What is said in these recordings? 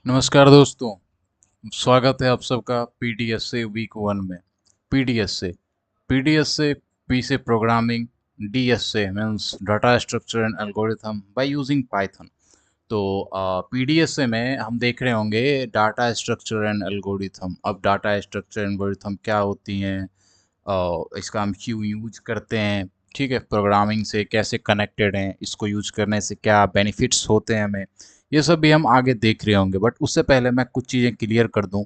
नमस्कार दोस्तों। स्वागत है आप सबका पीडीएस से वीक 1 में। पीडीएस से पी से प्रोग्रामिंग, डीएस से means data structure and algorithm by using Python. तो पीडीएस से में हम देख रहे होंगे डाटा स्ट्रक्चर एंड एल्गोरिथम। अब डाटा स्ट्रक्चर एल्गोरिथम क्या होती हैं, इसका हम क्यों यूज करते हैं, ठीक है, प्रोग्रामिंग से कैसे कनेक्टेड हैं, इसको यूज करने से क्या बेनिफिट्स होते हैं हमें, ये सब भी हम आगे देख रहे होंगे। बट उससे पहले मैं कुछ चीज़ें क्लियर कर दूं।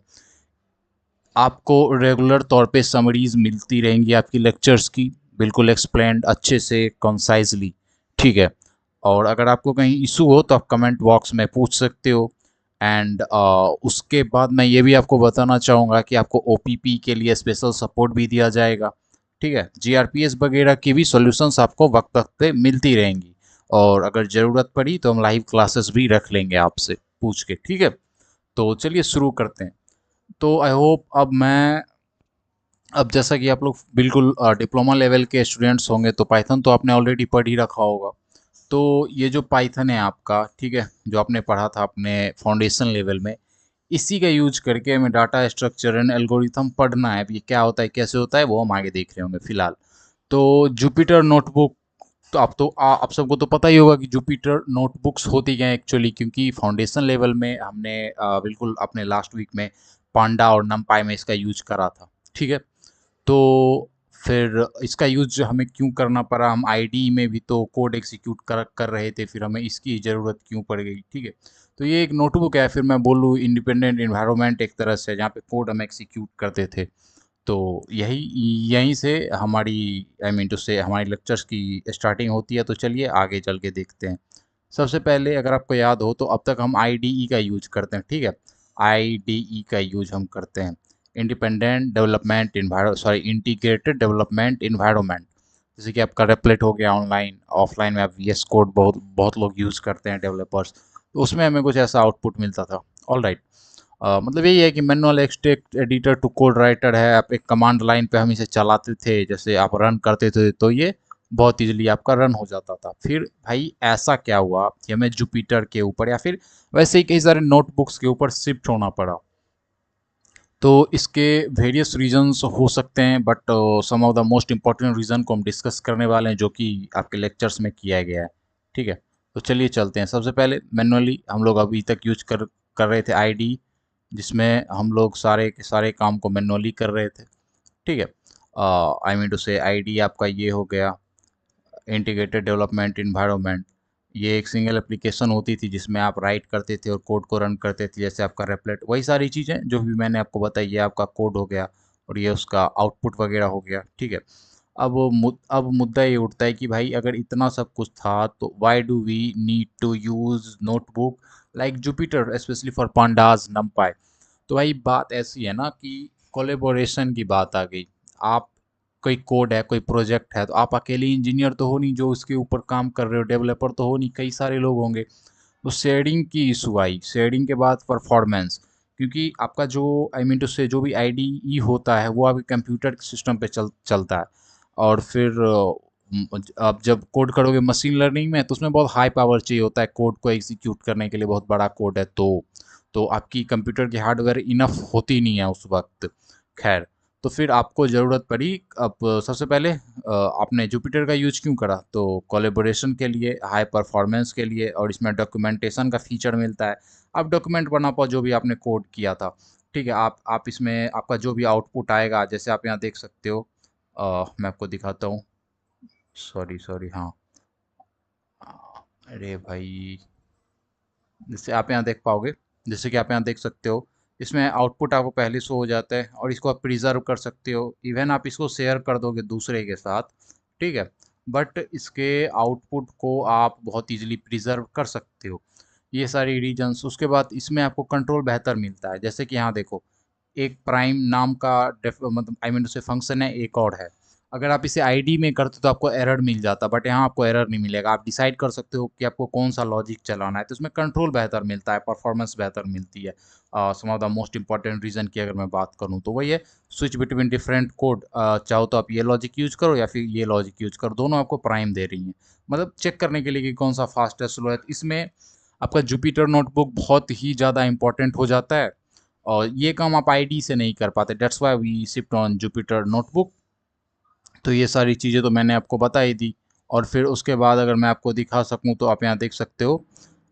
आपको रेगुलर तौर पे समरीज मिलती रहेंगी आपकी लेक्चर्स की, बिल्कुल एक्सप्लेन्ड अच्छे से कॉन्साइजली, ठीक है। और अगर आपको कहीं इशू हो तो आप कमेंट बॉक्स में पूछ सकते हो। एंड उसके बाद मैं ये भी आपको बताना चाहूँगा कि आपको ओपीपी के लिए स्पेशल सपोर्ट भी दिया जाएगा, ठीक है। जीआरपीएस वगैरह की भी सॉल्यूशंस आपको वक्त वक्त पे मिलती रहेंगी। और अगर ज़रूरत पड़ी तो हम लाइव क्लासेस भी रख लेंगे आपसे पूछ के, ठीक है। तो चलिए शुरू करते हैं। तो आई होप अब जैसा कि आप लोग बिल्कुल डिप्लोमा लेवल के स्टूडेंट्स होंगे तो पाइथन तो आपने ऑलरेडी पढ़ ही रखा होगा। तो ये जो पाइथन है आपका, ठीक है, जो आपने पढ़ा था अपने फाउंडेशन लेवल में, इसी का यूज करके हमें डाटा स्ट्रक्चर एंड एल्गोरिथम पढ़ना है। अब ये क्या होता है, कैसे होता है, वो हम आगे देख रहे होंगे फिलहाल। तो जुपिटर नोटबुक, तो आप सबको तो पता ही होगा कि जुपिटर नोटबुक्स होती क्या है एक्चुअली, क्योंकि फाउंडेशन लेवल में हमने बिल्कुल अपने लास्ट वीक में पांडा और नमपाई में इसका यूज करा था, ठीक है। तो फिर इसका यूज हमें क्यों करना पड़ा, हम आईडी में भी तो कोड एग्जीक्यूट कर रहे थे, फिर हमें इसकी ज़रूरत क्यों पड़ गई, ठीक है। तो ये एक नोटबुक है, फिर मैं बोलूँ इंडिपेंडेंट इन्वायरमेंट एक तरह से, जहाँ पे कोड हम एग्जीक्यूट करते थे। तो यही यहीं से हमारी, आई मीन टू से, हमारी लेक्चर्स की स्टार्टिंग होती है। तो चलिए आगे चल के देखते हैं। सबसे पहले अगर आपको याद हो तो अब तक हम आईडीई का यूज करते हैं, ठीक है। आईडीई का यूज हम करते हैं, independent development environment, sorry, integrated development environment. जैसे कि आपका रेपलेट हो गया ऑनलाइन, ऑफलाइन में आप वीएस कोड बहुत बहुत लोग यूज़ करते हैं डेवलपर्स। तो उसमें हमें कुछ ऐसा आउटपुट मिलता था। All right. मतलब यही है कि मैनुअल एक्सटेक्ट एडिटर टू कोड राइटर है। आप एक कमांड लाइन पे हम इसे चलाते थे, जैसे आप रन करते थे तो ये बहुत इजीली आपका रन हो जाता था। फिर भाई ऐसा क्या हुआ कि हमें जुपिटर के ऊपर या फिर वैसे ही कई सारे नोटबुक्स के ऊपर शिफ्ट होना पड़ा। तो इसके वेरियस रीजंस हो सकते हैं, but some of the most important reason को हम डिस्कस करने वाले हैं, जो कि आपके लेक्चर्स में किया गया है, ठीक है। तो चलिए चलते हैं। सबसे पहले मैनुअली हम लोग अभी तक यूज कर रहे थे आईडी, जिसमें हम लोग सारे के सारे काम को मैनुअली कर रहे थे, ठीक है। आई मीन टू से आईडी आपका ये हो गया, इंटीग्रेटेड डेवलपमेंट इन्वायरमेंट। ये एक सिंगल एप्लीकेशन होती थी जिसमें आप राइट करते थे और कोड को रन करते थे, जैसे आपका रेपलेट, वही सारी चीज़ें जो भी मैंने आपको बताई। ये आपका कोड हो गया और ये उसका आउटपुट वगैरह हो गया, ठीक है। अब मुद्दा ये उठता है कि भाई अगर इतना सब कुछ था तो why do we need to use notebook like Jupyter specially for pandas NumPy. तो भाई बात ऐसी है ना कि कोलेबोरेशन की बात आ गई। आप, कोई कोड है, कोई प्रोजेक्ट है, तो आप अकेले इंजीनियर तो हो नहीं जो उसके ऊपर काम कर रहे हो, डेवलपर तो हो नहीं, कई सारे लोग होंगे। तो शेयरिंग की इशू आई, शेयरिंग के बाद परफॉर्मेंस, क्योंकि आपका जो, आई मीन टू से, जो भी आईडीई होता है वो आपके कंप्यूटर सिस्टम पे चलता है। और फिर आप जब कोड करोगे मशीन लर्निंग में तो उसमें बहुत हाई पावर चाहिए होता है कोड को एग्जीक्यूट करने के लिए, बहुत बड़ा कोड है तो आपकी कंप्यूटर की हार्डवेयर इनफ होती नहीं है उस वक्त। खैर, तो फिर आपको ज़रूरत पड़ी। अब सबसे पहले आपने जुपिटर का यूज क्यों करा, तो कोलेबोरेशन के लिए, हाई परफॉर्मेंस के लिए, और इसमें डॉक्यूमेंटेशन का फीचर मिलता है। आप डॉक्यूमेंट बना पाओ जो भी आपने कोड किया था, ठीक है। आप इसमें आपका जो भी आउटपुट आएगा, जैसे आप यहाँ देख सकते हो, मैं आपको दिखाता हूँ। सॉरी सॉरी, हाँ। अरे भाई, जैसे आप यहाँ देख पाओगे, जैसे कि आप यहाँ देख सकते हो, इसमें आउटपुट आपको पहले शो हो जाता है और इसको आप प्रिजर्व कर सकते हो। इवन आप इसको शेयर कर दोगे दूसरे के साथ, ठीक है। बट इसके आउटपुट को आप बहुत इजीली प्रिजर्व कर सकते हो। ये सारी रीजन्स। उसके बाद इसमें आपको कंट्रोल बेहतर मिलता है, जैसे कि यहाँ देखो, एक प्राइम नाम का मतलब आई मीन उसे फंक्शन है, एक और है। अगर आप इसे आईडी में करते तो आपको एरर मिल जाता, बट यहाँ आपको एरर नहीं मिलेगा। आप डिसाइड कर सकते हो कि आपको कौन सा लॉजिक चलाना है, तो इसमें कंट्रोल बेहतर मिलता है, परफॉर्मेंस बेहतर मिलती है। Some of the most important reason की अगर मैं बात करूँ तो वही है, स्विच बिटवीन डिफरेंट कोड। चाहो तो आप ये लॉजिक यूज करो या फिर ये लॉजिक यूज करो, दोनों आपको प्राइम दे रही हैं, मतलब चेक करने के लिए कि कौन सा फास्ट है, स्लो है। इसमें आपका जुपिटर नोटबुक बहुत ही ज़्यादा इंपॉर्टेंट हो जाता है, और ये काम आप आईडी से नहीं कर पाते। That's why we shift on Jupyter notebook. तो ये सारी चीज़ें तो मैंने आपको बता ही दी। और फिर उसके बाद अगर मैं आपको दिखा सकूं तो आप यहाँ देख सकते हो,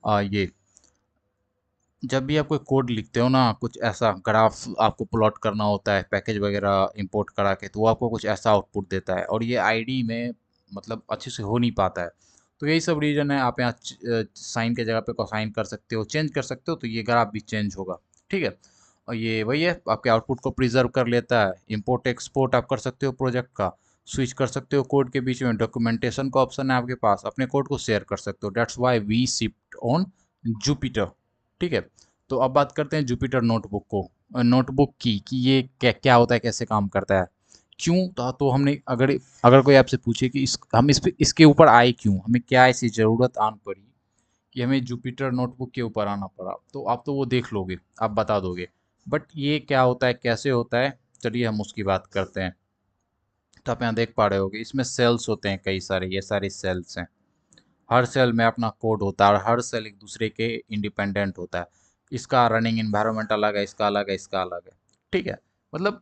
ये जब भी आप कोई कोड लिखते हो ना, कुछ ऐसा ग्राफ आपको प्लॉट करना होता है पैकेज वगैरह इंपोर्ट करा के, तो वो आपको कुछ ऐसा आउटपुट देता है, और ये आईडी में मतलब अच्छे से हो नहीं पाता है। तो यही सब रीज़न है। आप यहाँ साइन के जगह पे कोसाइन कर सकते हो, चेंज कर सकते हो, तो ये ग्राफ भी चेंज होगा। ठीक है। और ये वही है, आपके आउटपुट को प्रिजर्व कर लेता है। इंपोर्ट एक्सपोर्ट आप कर सकते हो प्रोजेक्ट का, स्विच कर सकते हो कोड के बीच में, डॉक्यूमेंटेशन का ऑप्शन है आपके पास, अपने कोड को शेयर कर सकते हो। That's why we shift on Jupyter. ठीक है। तो अब बात करते हैं जुपिटर नोटबुक को, नोटबुक की, कि ये क्या क्या होता है, कैसे काम करता है, क्यों। तो हमने अगर अगर कोई आपसे पूछे कि हम इसके ऊपर आए क्यों, हमें क्या ऐसी ज़रूरत आन पड़ी कि हमें जुपिटर नोटबुक के ऊपर आना पड़ा, तो आप तो वो देख लोगे, आप बता दोगे। बट ये क्या होता है, कैसे होता है, चलिए हम उसकी बात करते हैं। तो आप यहाँ देख पा रहे होगे, इसमें सेल्स होते हैं कई सारे, ये सारे सेल्स हैं। हर सेल में अपना कोड होता है, और हर सेल एक दूसरे के इंडिपेंडेंट होता है। इसका रनिंग इन्वायरमेंट अलग है, इसका अलग है, इसका अलग है। ठीक है। मतलब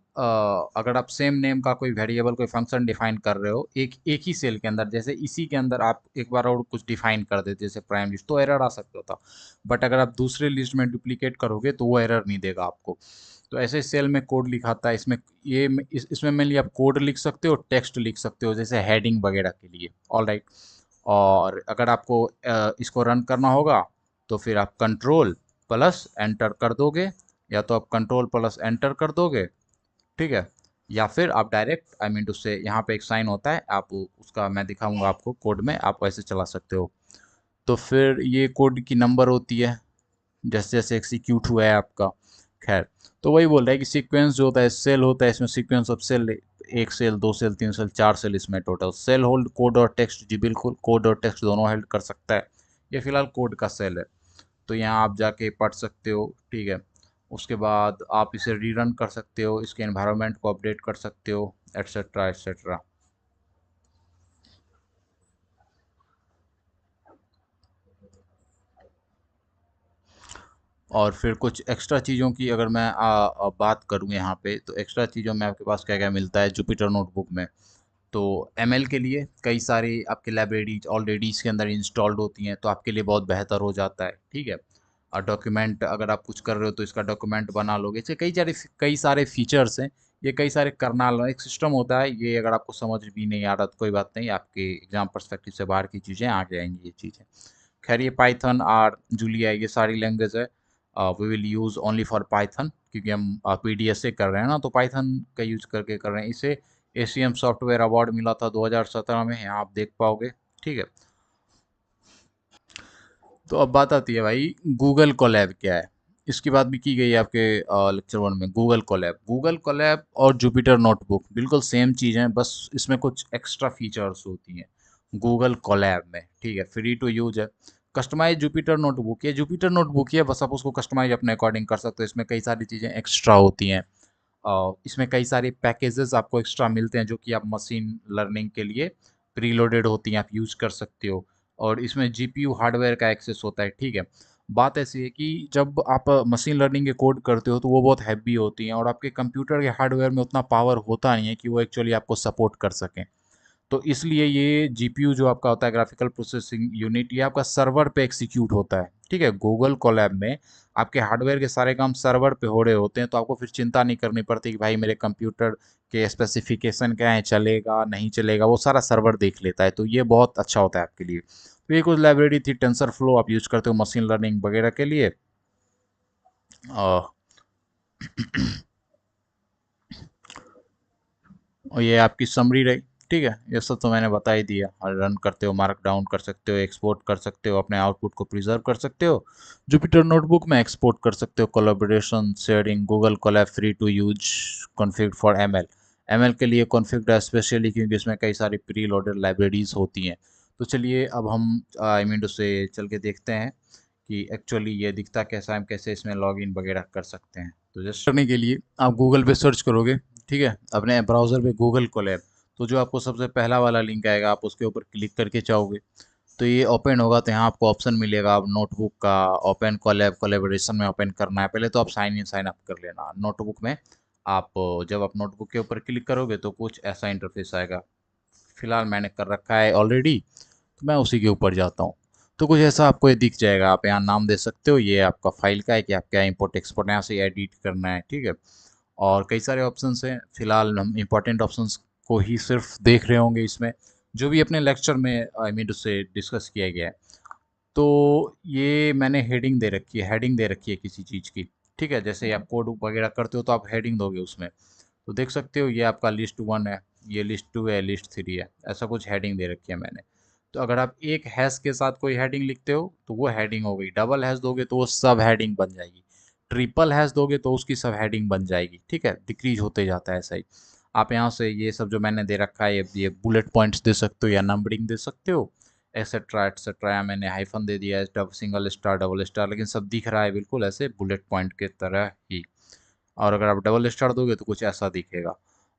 अगर आप सेम नेम का कोई वेरिएबल, कोई फंक्शन डिफाइन कर रहे हो एक एक ही सेल के अंदर, जैसे इसी के अंदर आप एक बार और कुछ डिफाइन कर देते जैसे प्राइम लिस्ट, तो एरर आ सकता था। बट अगर आप दूसरे लिस्ट में डुप्लीकेट करोगे तो वो एरर नहीं देगा आपको। तो ऐसे सेल में कोड लिखाता है, इसमें इसमें मेनली आप कोड लिख सकते हो, टेक्स्ट लिख सकते हो, जैसे हेडिंग वगैरह के लिए। All right. और अगर आपको इसको रन करना होगा तो फिर आप कंट्रोल प्लस एंटर कर दोगे, या तो आप कंट्रोल प्लस एंटर कर दोगे। ठीक है। या फिर आप डायरेक्ट, आई मीन टू से, यहाँ पे एक साइन होता है, आप उसका मैं दिखाऊंगा आपको कोड में, आप वैसे चला सकते हो। तो फिर ये कोड की नंबर होती है जैसे जैसे एक्सिक्यूट हुआ है आपका। खैर, तो वही बोल रहा है कि सीक्वेंस जो होता है, सेल होता है, इसमें सीक्वेंस ऑफ सेल, एक सेल, दो सेल, तीन सेल, चार सेल, इसमें टोटल सेल होल्ड कोड और टेक्स्ट। जी बिल्कुल, कोड और टेक्स्ट दोनों हेल्ड कर सकता है। ये फिलहाल कोड का सेल है, तो यहाँ आप जाके पढ़ सकते हो। ठीक है। उसके बाद आप इसे रीरन कर सकते हो, इसके एनवायरनमेंट को अपडेट कर सकते हो, एट्सेट्रा एट्सेट्रा। और फिर कुछ एक्स्ट्रा चीज़ों की अगर मैं बात करूँ यहाँ पे, तो एक्स्ट्रा चीज़ों में आपके पास क्या क्या मिलता है जुपिटर नोटबुक में। तो एमएल के लिए कई सारी आपकी लाइब्रेरीज ऑलरेडी इसके अंदर इंस्टॉल्ड होती हैं, तो आपके लिए बहुत बेहतर हो जाता है। ठीक है। और डॉक्यूमेंट अगर आप कुछ कर रहे हो तो इसका डॉक्यूमेंट बना लोगे। ऐसे कई सारे फीचर्स हैं। ये कई सारे करनाल एक सिस्टम होता है, ये अगर आपको समझ भी नहीं आ रहा तो कोई बात नहीं, आपके एग्जाम पर्सपेक्टिव से बाहर की चीज़ें आ जाएंगी ये चीज़ें। खैर, ये पाइथन, आर, जूलिया, ये सारी लैंग्वेज है। We will use only for Python, क्योंकि हम पीडीएस से कर रहे हैं ना, तो पाइथन का यूज करके कर रहे हैं। इसे एसीएम सॉफ्टवेयर अवार्ड मिला था 2017 में, यहाँ आप देख पाओगे। ठीक है। तो अब बात आती है भाई, गूगल कोलैब क्या है। इसकी बात भी की गई है आपके लेक्चर वन में। गूगल कोलैब और जुपिटर नोटबुक बिल्कुल सेम चीज़ है, बस इसमें कुछ एक्स्ट्रा फीचर्स होती हैं गूगल कोलैब में। ठीक है। फ्री टू यूज है। कस्टमाइज जुपिटर नोटबुक, ये बस आप उसको कस्टमाइज अपने अकॉर्डिंग कर सकते हो। इसमें कई सारी चीज़ें एक्स्ट्रा होती हैं। इसमें कई सारे पैकेजेस आपको एक्स्ट्रा मिलते हैं, जो कि आप मशीन लर्निंग के लिए प्रीलोडेड होती हैं, आप यूज़ कर सकते हो। और इसमें जीपीयू हार्डवेयर का एक्सेस होता है। ठीक है। बात ऐसी है कि जब आप मशीन लर्निंग के कोड करते हो तो वो बहुत हैवी होती हैं, और आपके कंप्यूटर के हार्डवेयर में उतना पावर होता नहीं है कि वो एक्चुअली आपको सपोर्ट कर सकें। तो इसलिए ये जीपीयू जो आपका होता है, ग्राफिकल प्रोसेसिंग यूनिट, ये आपका सर्वर पे एग्जीक्यूट होता है। ठीक है। गूगल कोलैब में आपके हार्डवेयर के सारे काम सर्वर पे हो रहे होते हैं, तो आपको फिर चिंता नहीं करनी पड़ती कि भाई मेरे कंप्यूटर के स्पेसिफिकेशन क्या है, चलेगा नहीं चलेगा, वो सारा सर्वर देख लेता है। तो ये बहुत अच्छा होता है आपके लिए। तो ये कुछ लाइब्रेरी थी, टेंसर फ्लो आप यूज करते हो मशीन लर्निंग वगैरह के लिए। अ, और ये आपकी समरी रही। ठीक है। ये सब तो मैंने बता ही दिया। रन करते हो, मार्क डाउन कर सकते हो, एक्सपोर्ट कर सकते हो, अपने आउटपुट को प्रिजर्व कर सकते हो। जुपिटर नोटबुक में एक्सपोर्ट कर सकते हो, collaboration, sharing, Google Colab free to use, config for ML. ML के लिए कॉन्फ़िग्ड है स्पेशली, क्योंकि इसमें कई सारी प्री लोडेड लाइब्रेरीज होती हैं। तो चलिए अब हम आई मीन टू से चल के देखते हैं कि एक्चुअली ये दिखता कैसा है, हम कैसे इसमें लॉगिन वगैरह कर सकते हैं। तो जस्ट करने के लिए आप गूगल पे सर्च करोगे। ठीक है। अपने ब्राउज़र पे गूगल कोलैब, तो जो आपको सबसे पहला वाला लिंक आएगा आप उसके ऊपर क्लिक करके जाओगे। तो ये ओपन होगा तो यहाँ आपको ऑप्शन मिलेगा, आप नोटबुक का ओपन कोलेबोरेशन में ओपन करना है। पहले तो आप साइन इन साइन अप कर लेना नोटबुक में। आप जब आप नोटबुक के ऊपर क्लिक करोगे तो कुछ ऐसा इंटरफेस आएगा। फिलहाल मैंने कर रखा है ऑलरेडी, तो मैं उसी के ऊपर जाता हूँ। तो कुछ ऐसा आपको ये दिख जाएगा। आप यहाँ नाम दे सकते हो, ये आपका फाइल का है कि आप क्या इंपोर्ट एक्सपोर्ट यहाँ से एडिट करना है, ठीक है। और कई सारे ऑप्शंस हैं। फिलहाल हम इंपॉर्टेंट ऑप्शंस को ही सिर्फ देख रहे होंगे इसमें, जो भी अपने लेक्चर में आई मीन उससे डिस्कस किया गया है। तो ये मैंने हेडिंग दे रखी है, हेडिंग दे रखी है किसी चीज़ की, ठीक है। जैसे आप कोड वगैरह करते हो तो आप हेडिंग दोगे उसमें। तो देख सकते हो ये आपका लिस्ट 1 है, ये लिस्ट 2 है, लिस्ट 3 है, ऐसा कुछ हेडिंग दे रखी है मैंने। तो अगर आप एक हैश के साथ कोई हेडिंग लिखते हो तो वो हेडिंग हो गई, डबल हैश दोगे तो वो सब हेडिंग बन जाएगी, ट्रिपल हैश दोगे तो उसकी सब हेडिंग बन जाएगी, ठीक है। डिक्रीज होते जाता है ऐसा ही। आप यहाँ से ये सब जो मैंने दे रखा है, ये बुलेट पॉइंट्स दे सकते हो या नंबरिंग दे सकते हो, एक्सेट्रा एक्सेट्रा। या मैंने हाइफन दे दिया है, सिंगल स्टार डबल स्टार, लेकिन सब दिख रहा है बिल्कुल ऐसे बुलेट पॉइंट के तरह ही। और अगर आप डबल स्टार दोगे तो कुछ ऐसा दिखेगा।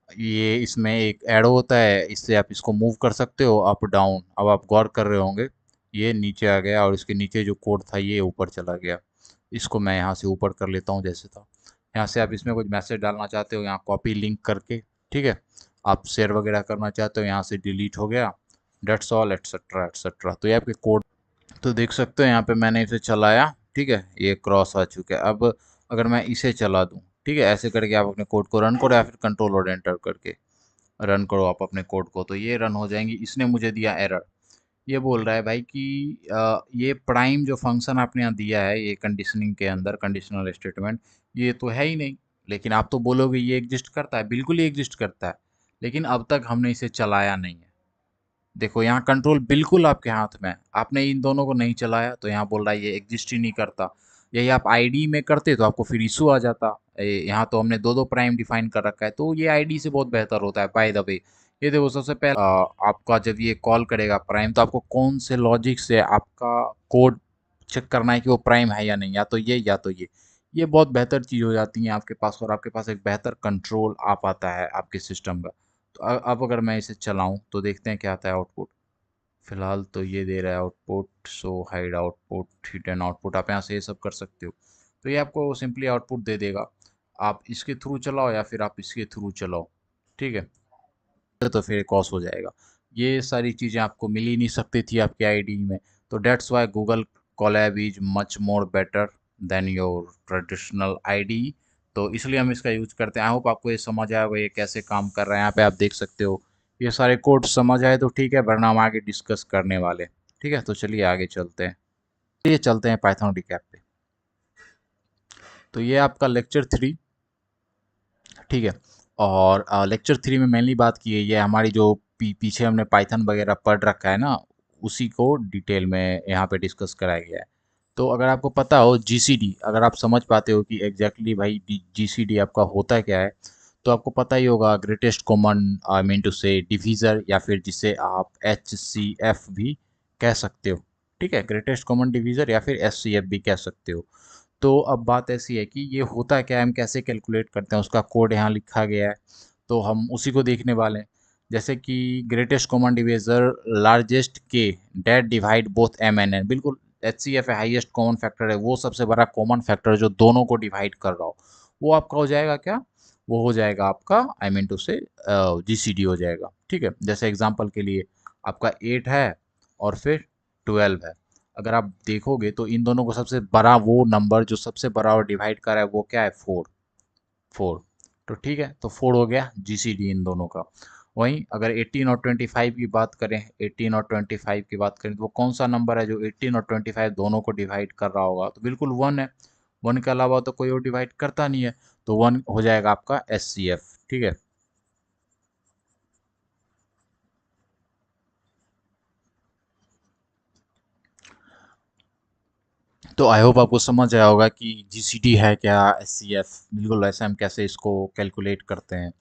ये इसमें एक एरो होता है, इससे आप इसको मूव कर सकते हो अप डाउन। अब आप गौर कर रहे होंगे, ये नीचे आ गया और इसके नीचे जो कोड था ये ऊपर चला गया। इसको मैं यहाँ से ऊपर कर लेता हूँ जैसे था। यहाँ से आप इसमें कुछ मैसेज डालना चाहते हो, यहाँ कॉपी लिंक करके, ठीक है। आप शेयर वगैरह करना चाहते हो, यहाँ से डिलीट हो गया। That's all etcetera etcetera. तो ये आपके कोड। तो देख सकते हो यहाँ पे मैंने इसे चलाया, ठीक है, ये क्रॉस आ चुका है। अब अगर मैं इसे चला दूँ, ठीक है, ऐसे करके आप अपने कोड को रन करो या फिर कंट्रोल और एंटर करके रन करो आप अपने कोड को, तो ये रन हो जाएंगी। इसने मुझे दिया एरर। ये बोल रहा है भाई कि ये प्राइम जो फंक्शन आपने यहाँ दिया है, ये कंडीशनिंग के अंदर कंडीशनल स्टेटमेंट, ये तो है ही नहीं। लेकिन आप तो बोलोगे ये एग्जिस्ट करता है, बिल्कुल ही एग्जिस्ट करता है, लेकिन अब तक हमने इसे चलाया नहीं है। देखो यहाँ कंट्रोल बिल्कुल आपके हाथ में है, आपने इन दोनों को नहीं चलाया तो यहाँ बोल रहा है ये एग्जिस्ट ही नहीं करता। यही आप आईडी में करते तो आपको फिर इशू आ जाता। यहाँ तो हमने दो दो प्राइम डिफाइन कर रखा है, तो ये आईडी से बहुत बेहतर होता है। बाय द वे, ये देखो सबसे पहले आपका जब ये कॉल करेगा प्राइम, तो आपको कौन से लॉजिक से आपका कोड चेक करना है कि वो प्राइम है या नहीं, या तो ये या तो ये बहुत बेहतर चीज़ हो जाती है आपके पास, और आपके पास एक बेहतर कंट्रोल आ पाता है आपके सिस्टम का। तो अब अगर मैं इसे चलाऊं तो देखते हैं क्या आता है आउटपुट। फिलहाल तो ये दे रहा है आउटपुट, सो हाइड आउटपुट, हिडन आउटपुट। आप यहाँ से ये सब कर सकते हो। तो ये आपको सिंपली आउटपुट दे देगा। आप इसके थ्रू चलाओ या फिर आप इसके थ्रू चलाओ, ठीक है। तो फिर कॉस हो जाएगा। ये सारी चीज़ें आपको मिल ही नहीं सकती थी आपके आईडी में। तो that's why Google Colab is much more better than your traditional ID. तो इसलिए हम इसका यूज करते हैं। आई होप आपको ये समझ आया होगा ये कैसे काम कर रहा है। यहाँ पे आप देख सकते हो ये सारे कोड समझ आए तो ठीक है, वरना हम आगे डिस्कस करने वाले। ठीक है, तो चलिए आगे चलते हैं। ये चलते हैं पाइथन रिकैप पे। तो ये आपका लेक्चर 3, ठीक है। और लेक्चर 3 में मेनली बात की है, ये हमारी जो पीछे हमने पाइथन वगैरह पढ़ रखा है ना, उसी को डिटेल में यहाँ पे डिस्कस कराया गया है। तो अगर आपको पता हो जीसीडी, अगर आप समझ पाते हो कि एग्जैक्टली भाई जीसीडी आपका होता क्या है, तो आपको पता ही होगा greatest common I mean to say divisor, या फिर जिसे आप एचसीएफ भी कह सकते हो। ठीक है, ग्रेटेस्ट कॉमन डिवीज़र या फिर एचसीएफ भी कह सकते हो। तो अब बात ऐसी है कि ये होता क्या है, हम कैसे कैलकुलेट करते हैं, उसका कोड यहाँ लिखा गया है। तो हम उसी को देखने वाले हैं। जैसे कि greatest common divisor largest k that divide both M N N, बिल्कुल एच सी एफ है, हाइएस्ट कॉमन फैक्टर है, वो सबसे बड़ा कॉमन फैक्टर जो दोनों को डिवाइड कर रहा हो, वो आपका हो जाएगा क्या, वो हो जाएगा आपका आई मीन टू से जी सी डी हो जाएगा। ठीक है, जैसे एग्जाम्पल के लिए आपका 8 है और फिर 12 है। अगर आप देखोगे तो इन दोनों को सबसे बड़ा वो नंबर जो सबसे बड़ा और डिवाइड कर रहा है वो क्या है, 4। 4, तो ठीक है, तो 4 हो गया जीसीडी इन दोनों का। वहीं अगर 18 और 25 की बात करें, 18 और 25 की बात करें, तो वो कौन सा नंबर है जो 18 और 25 दोनों को डिवाइड कर रहा होगा, तो बिल्कुल 1 है। 1 के अलावा तो कोई और डिवाइड करता नहीं है, तो 1 हो जाएगा आपका एस सी एफ। ठीक है, तो आई होप आपको समझ आया होगा कि जीसीडी है क्या, एससीएफ बिल्कुल वैसे हम कैसे इसको कैलकुलेट करते हैं।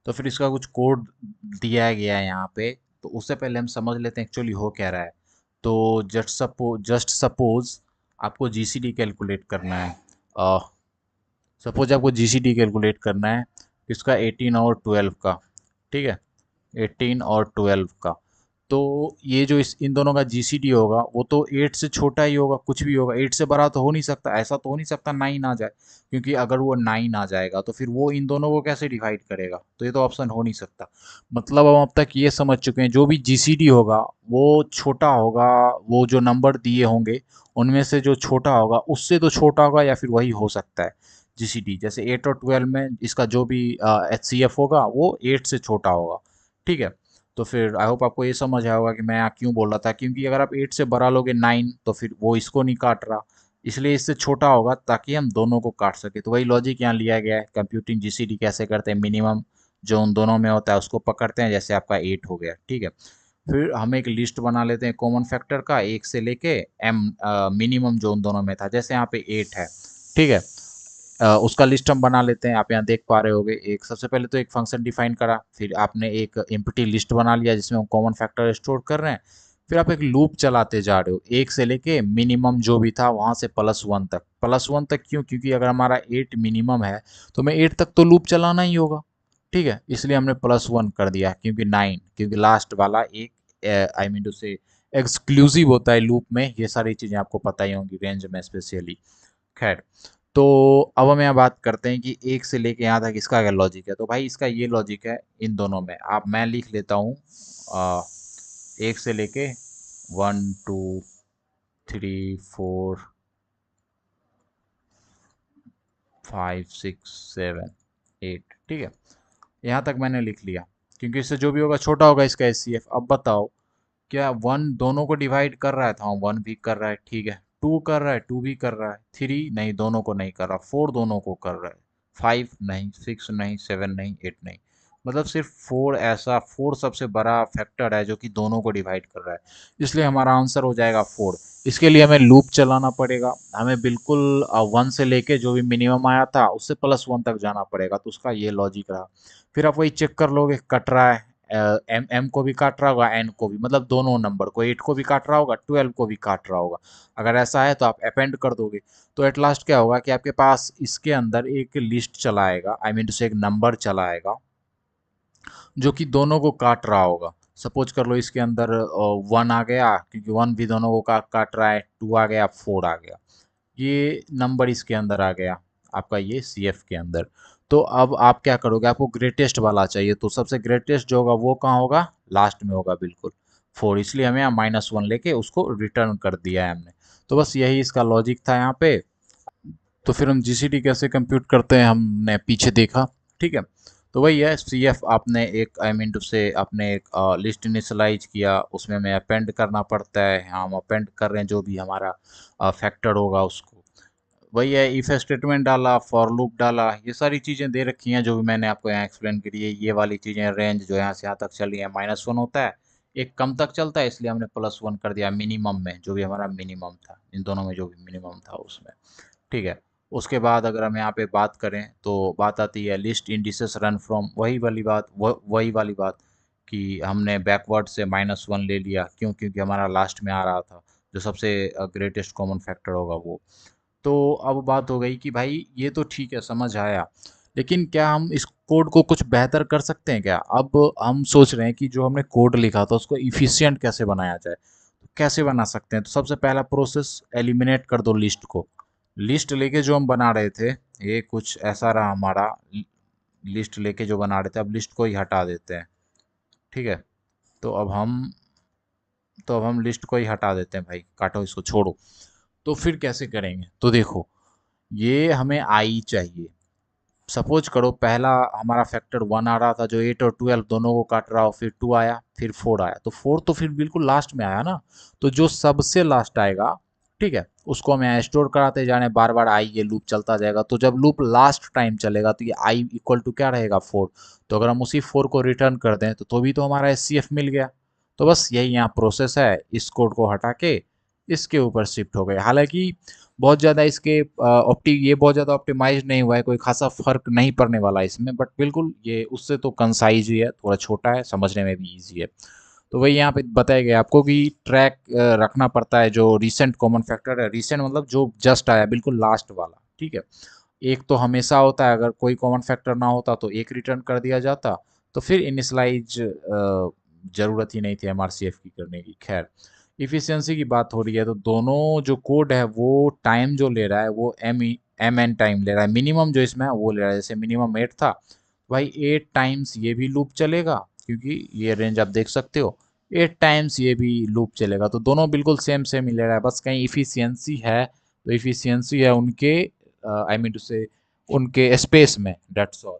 तो फिर इसका कुछ कोड दिया गया है यहाँ पे। तो उससे पहले हम समझ लेते हैं एक्चुअली हो क्या रहा है। तो जस्ट सपोज आपको जीसीडी कैलकुलेट करना है। सपोज आपको जीसीडी कैलकुलेट करना है इसका 18 और 12 का, ठीक है, 18 और 12 का। तो ये जो इन दोनों का जीसीडी होगा वो तो 8 से छोटा ही होगा, कुछ भी होगा, 8 से बड़ा तो हो नहीं सकता, ऐसा तो हो नहीं सकता 9 आ जाए, क्योंकि अगर वो 9 आ जाएगा तो फिर वो इन दोनों को कैसे डिवाइड करेगा, तो ये तो ऑप्शन हो नहीं सकता। मतलब हम अब तक ये समझ चुके हैं जो भी जीसीडी होगा वो छोटा होगा, वो जो नंबर दिए होंगे उनमें से जो छोटा होगा उससे तो छोटा होगा, या फिर वही हो सकता है जीसीडी। जैसे 8 और 12 में इसका जो भी एचसीएफ होगा वो 8 से छोटा होगा। ठीक है, तो फिर आई होप आपको ये समझ आया होगा कि मैं यहाँ क्यों बोल रहा था, क्योंकि अगर आप 8 से बड़ा लोगे 9 तो फिर वो इसको नहीं काट रहा, इसलिए इससे छोटा होगा ताकि हम दोनों को काट सके। तो वही लॉजिक यहाँ लिया गया है। कंप्यूटिंग जीसीडी कैसे करते हैं, मिनिमम जो उन दोनों में होता है उसको पकड़ते हैं, जैसे आपका 8 हो गया। ठीक है, फिर हम एक लिस्ट बना लेते हैं कॉमन फैक्टर का 1 से लेके एम, मिनिमम जो उन दोनों में था, जैसे यहाँ पे 8 है। ठीक है, उसका लिस्ट हम बना लेते हैं। आप यहाँ देख पा रहे होगे, एक सबसे पहले तो एक फंक्शन डिफाइन करा, फिर आपने एक एम्प्टी लिस्ट बना लिया जिसमें हम कॉमन फैक्टर स्टोर कर रहे हैं। फिर आप एक लूप चलाते जा रहे हो 1 से लेके मिनिमम जो भी था वहां से +1 तक। +1 तक क्यों? क्योंकि अगर हमारा 8 मिनिमम है तो हमें 8 तक तो लूप चलाना ही होगा। ठीक है, इसलिए हमने +1 कर दिया, क्योंकि 9, क्योंकि लास्ट वाला एक आई मीन टू से एक्सक्लूसिव होता है लूप में। ये सारी चीजें आपको पता ही होंगी रेंज में स्पेशली। खैर, तो अब हम यहाँ बात करते हैं कि 1 से लेके यहाँ तक इसका क्या लॉजिक है। तो भाई इसका ये लॉजिक है इन दोनों में, आप मैं लिख लेता हूँ 1 से लेके 1 2 3 4 5 6 7 8। ठीक है, यहाँ तक मैंने लिख लिया, क्योंकि इससे जो भी होगा छोटा होगा इसका एचसीएफ। अब बताओ, क्या 1 दोनों को डिवाइड कर रहा है? था 1 भी कर रहा है, ठीक है, 2 कर रहा है, 2 भी कर रहा है, 3 नहीं, दोनों को नहीं कर रहा, 4 दोनों को कर रहा है, 5 नहीं, 6 नहीं, 7 नहीं, 8 नहीं। मतलब सिर्फ 4 ऐसा, 4 सबसे बड़ा फैक्टर है जो कि दोनों को डिवाइड कर रहा है, इसलिए हमारा आंसर हो जाएगा 4। इसके लिए हमें लूप चलाना पड़ेगा, हमें बिल्कुल 1 से लेके जो भी मिनिमम आया था उससे +1 तक जाना पड़ेगा। तो उसका ये लॉजिक रहा। फिर आप वही चेक कर लोगे, कट रहा है, एम एम को भी काट रहा होगा, एन को भी, मतलब दोनों नंबर को, 8 को भी काट रहा होगा, 12 को भी काट रहा होगा। अगर ऐसा है तो आप अपेंड कर दोगे। तो एट लास्ट क्या होगा कि आपके पास इसके अंदर एक लिस्ट चलाएगा, आई मीन टू से एक नंबर चलाएगा जो कि दोनों को काट रहा होगा। सपोज कर लो इसके अंदर 1 आ गया, क्योंकि 1 भी दोनों को काट रहा है, 2 आ गया, 4 आ गया, ये नंबर इसके अंदर आ गया आपका ये सीएफ के अंदर। तो अब आप क्या करोगे, आपको ग्रेटेस्ट वाला चाहिए, तो सबसे ग्रेटेस्ट जो होगा वो कहाँ होगा? लास्ट में होगा, बिल्कुल 4। इसलिए हमें यहाँ -1 लेके उसको रिटर्न कर दिया है हमने। तो बस यही इसका लॉजिक था यहाँ पे। तो फिर हम जीसीडी कैसे कंप्यूट करते हैं हमने पीछे देखा। ठीक है, तो वही है, सीएफ आपने एक आई मीन टू से आपने एक लिस्ट इनिशलाइज किया, उसमें हमें अपेंड करना पड़ता है। हम अपेंड कर रहे हैं जो भी हमारा फैक्टर होगा उसको। वही है, इफ स्टेटमेंट डाला, फॉर लूप डाला, ये सारी चीज़ें दे रखी हैं जो भी मैंने आपको यहाँ एक्सप्लेन करी है। ये वाली चीज़ें, रेंज जो यहाँ से यहाँ तक चली है -1 होता है, एक कम तक चलता है, इसलिए हमने +1 कर दिया मिनिमम में, जो भी हमारा मिनिमम था इन दोनों में, जो भी मिनिमम था उसमें। ठीक है, उसके बाद अगर हम यहाँ पे बात करें तो बात आती है लिस्ट इंडिसेस रन फ्रॉम, वही वाली बात, वही वाली बात कि हमने बैकवर्ड से -1 ले लिया, क्यों? क्योंकि हमारा लास्ट में आ रहा था जो सबसे ग्रेटेस्ट कॉमन फैक्टर होगा वो। तो अब बात हो गई कि भाई ये तो ठीक है, समझ आया, लेकिन क्या हम इस कोड को कुछ बेहतर कर सकते हैं क्या? अब हम सोच रहे हैं कि जो हमने कोड लिखा था उसको इफिशिएंट कैसे बनाया जाए। तो कैसे बना सकते हैं? तो सबसे पहला प्रोसेस, एलिमिनेट कर दो लिस्ट को। लिस्ट लेके जो हम बना रहे थे, ये कुछ ऐसा रहा हमारा, लिस्ट लेके जो बना रहे थे, अब लिस्ट को ही हटा देते हैं। ठीक है, तो अब हम लिस्ट को ही हटा देते हैं, भाई काटो इसको, छोड़ो। तो फिर कैसे करेंगे? तो देखो, ये हमें आई चाहिए। सपोज करो पहला हमारा फैक्टर 1 आ रहा था जो 8 और 12 दोनों को काट रहा हो, फिर 2 आया, फिर 4 आया, तो 4 तो फिर बिल्कुल लास्ट में आया ना। तो जो सबसे लास्ट आएगा, ठीक है, उसको हमें स्टोर कराते जाने, बार बार आई ये लूप चलता जाएगा। तो जब लूप लास्ट टाइम चलेगा तो ये आई इक्वल टू क्या रहेगा? 4। तो अगर हम उसी 4 को रिटर्न कर दें तो भी तो हमारा एचसीएफ मिल गया। तो बस यही यहाँ प्रोसेस है, इस कोड को हटा के इसके ऊपर शिफ्ट हो गए। हालांकि बहुत ज़्यादा इसके ये बहुत ज़्यादा ऑप्टिमाइज नहीं हुआ है, कोई खासा फर्क नहीं पड़ने वाला है इसमें, बट बिल्कुल ये उससे तो कंसाइज ही है, थोड़ा छोटा है, समझने में भी ईजी है। तो वही यहाँ पे बताया गया आपको कि ट्रैक रखना पड़ता है जो रिसेंट कॉमन फैक्टर है। रिसेंट मतलब जो जस्ट आया, बिल्कुल लास्ट वाला। ठीक है, एक तो हमेशा होता है, अगर कोई कॉमन फैक्टर ना होता तो एक रिटर्न कर दिया जाता। तो फिर इनिशलाइज ज़रूरत ही नहीं थी एमआरसीएफ की करने की। खैर, इफ़िशियंसी की बात हो रही है तो दोनों जो कोड है वो टाइम जो ले रहा है वो एम एन टाइम ले रहा है। मिनिमम जो इसमें है वो ले रहा है, जैसे मिनिमम 8 था, भाई 8 टाइम्स ये भी लूप चलेगा, क्योंकि ये रेंज आप देख सकते हो, 8 टाइम्स ये भी लूप चलेगा। तो दोनों बिल्कुल सेम सेम ही ले रहा है, बस कहीं इफ़िशियंसी है तो इफ़िशियंसी है उनके आई मीन टू से उनके स्पेस में, दैट्स ऑल।